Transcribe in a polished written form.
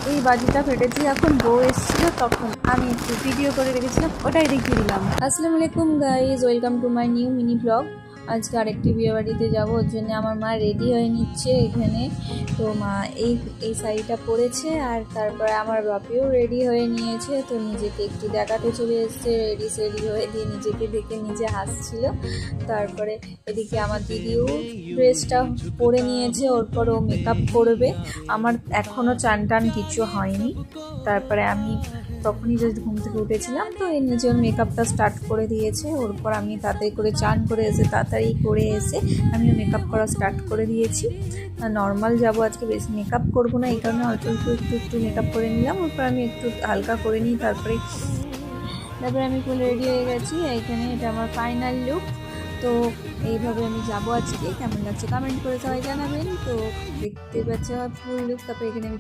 এই বাজিটা ফেটেছি, এখন বউ এসেছিল তখন আমি একটু ভিডিও করে রেখেছিলাম, ওটাই দেখিয়ে দিলাম। আসসালামু আলাইকুম guys, welcome to my new mini blog. আজকে আরেকটি বিয়ে বাড়িতে যাবো, ওর জন্য আমার মা রেডি হয়ে নিচ্ছে এখানে। তো মা এই এই শাড়িটা পরেছে, আর তারপরে আমার বাপিও রেডি হয়ে নিয়েছে। তো নিজেকে একটু দেখাতে চলে এসছে, রেডি সেডি হয়ে দিয়ে নিজেকে দেখে নিজে হাসছিল। তারপরে এদিকে আমার দিদিও ড্রেসটা পরে নিয়েছে, ওর পর ও মেকআপ করবে। আমার এখনও চান টান কিছু হয়নি। তারপরে আমি তখনই জাস্ট ঘুম থেকে উঠেছিলাম, তো এই নিজে ওর মেকআপটা স্টার্ট করে দিয়েছে। ওর পর আমি তাড়াতাড়ি করে চান করে এসে তাড়াতাড়ি করে এসে আমিও মেকআপ করা স্টার্ট করে দিয়েছি। নর্মাল যাবো আজকে, বেশি মেকআপ করবো না, এই কারণে অল্প অল্প একটু মেকআপ করে নিলাম। ওরপর আমি একটু হালকা করে নিই, তারপরে আমি ফুল রেডি হয়ে গেছি। এইখানে এটা আমার ফাইনাল লুক। তো এইভাবে আমি যাবো আজকে। কেমন লাগছে কমেন্ট করে সবাই জানাবেন। তো দেখতে পাচ্ছি আমার ফুল লুক। তারপরে এখানে আমি